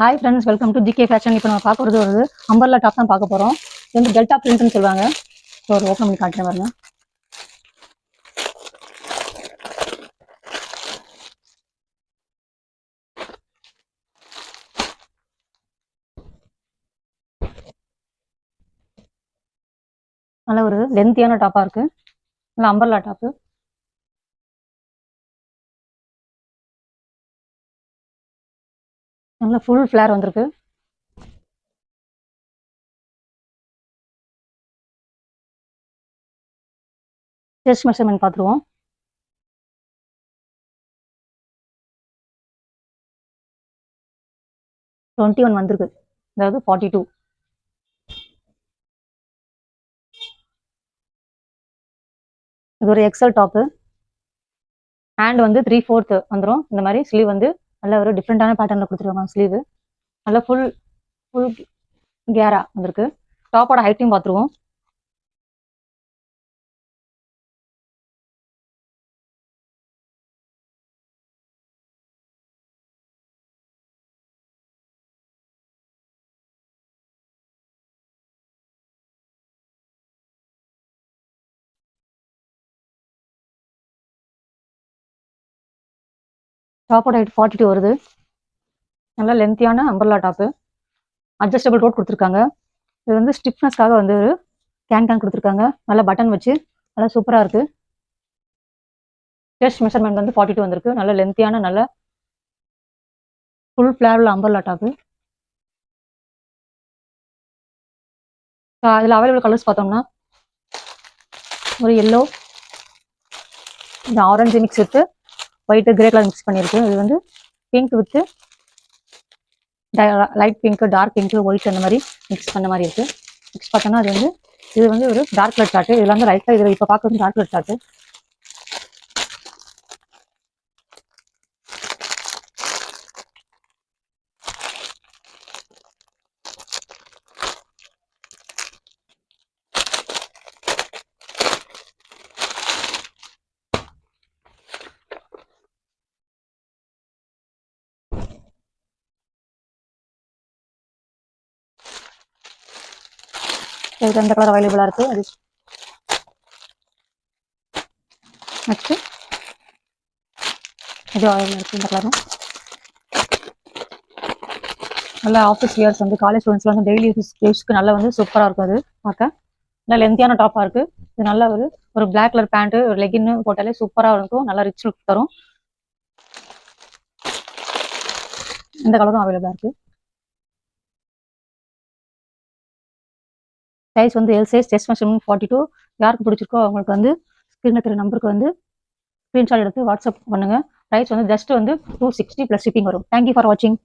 Hi friends, welcome to GK fashion. இப்போ நம்ம பார்க்க ஒரு அம்பர்லா டாப் தான் பார்க்க போகிறோம். இது வந்து டெல்டா பிரிண்ட்னு சொல்லுவாங்க. ஸோ ஒரு ஓப்பன் பண்ணி காட்டுறேன் பாருங்க. நல்ல ஒரு லென்த்தியான டாப்பாக இருக்குது. நல்ல அம்பர்லா டாப்பு. நல்ல ஃபுல் ஃப்ளேர் வந்திருக்கு. செஸ்ட் மெஷர்மெண்ட் பார்த்துருவோம். டுவெண்ட்டி ஒன் வந்திருக்கு, அதாவது 42. இது ஒரு எக்ஸல் டாப்பு. ஹேண்ட் வந்து 3/4 வந்துடும். இந்த மாதிரி ஸ்லீவ் வந்து நல்ல ஒரு டிஃப்ரெண்டான பேட்டர்னில் கொடுத்துருவாங்க. ஸ்லீவு நல்ல ஃபுல் கேரா வந்திருக்கு. டாப்போட ஹைட்டையும் பார்த்துருவோம். டாப்போட ஹைட் 42 வருது. நல்லா லென்த்தியான அம்பர்லா டாப்பு. அட்ஜஸ்டபிள் ரோட் கொடுத்துருக்காங்க. இது வந்து ஸ்டிஃப்னஸ்க்காக வந்து ஒரு கேன் கொடுத்துருக்காங்க. நல்லா பட்டன் வச்சு நல்லா சூப்பராக இருக்குது. செஸ்ட் மெஷர்மெண்ட் வந்து 42 வந்திருக்கு. நல்ல லென்த்தியான நல்ல ஃபுல் ஃப்ளேரில் அம்பர்லா டாப்பு. இதில் அவைலபிள் கலர்ஸ் பார்த்தோம்னா ஒரு எல்லோ, இந்த orange mix with white grey colour mix பண்ணியிருக்கு. இது வந்து pink with light pink, dark pink, white அந்த மாதிரி மிக்ஸ் பண்ண மாதிரி இருக்குது. மிக்ஸ் பார்த்தோம்னா அது வந்து இது வந்து ஒரு டார்க் கலர் சார்ட்டு. இதில் வந்து லைட்டாக இதில் இப்போ பார்க்குறது டார்க் கலர் சார்ட்டு. இது அந்த கலர் அவைலபிளாக இருக்குது. அது நெக்ஸ்ட்டு இது அவைலபிளாக இருக்குது. இந்த கலரும் நல்லா ஆஃபீஸ் வியர்ஸ் வந்து காலேஜ் ஸ்டூடெண்ட்ஸ்லாம் வந்து டெய்லி யூஸ்க்கு நல்லா வந்து சூப்பராக இருக்கும். அது பார்க்க நல்லா லென்த்தியான டாப்பாக இருக்குது. இது நல்லா ஒரு பிளாக் கலர் பேண்ட்டு, ஒரு லெகின்னு போட்டாலே சூப்பராக இருக்கும். நல்லா ரிச் லுக் தரும். இந்த கலரும் அவைலபிளாக இருக்குது. சைஸ் வந்து எல் சைஸ், செஸ்ட் மெஷர்மெண்ட் 42. யாருக்கு பிடிச்சிருக்கோ அவங்களுக்கு வந்து ஸ்க்ரீனில் இருக்கிற நம்பருக்கு வந்து ஸ்க்ரீன்ஷாட் எடுத்து வாட்ஸ்அப் பண்ணுங்கள். ப்ரைஸ் வந்து ஜஸ்ட் வந்து 260 + ஷிப்பிங் வரும். தேங்க்யூ ஃபார் வாட்சிங்.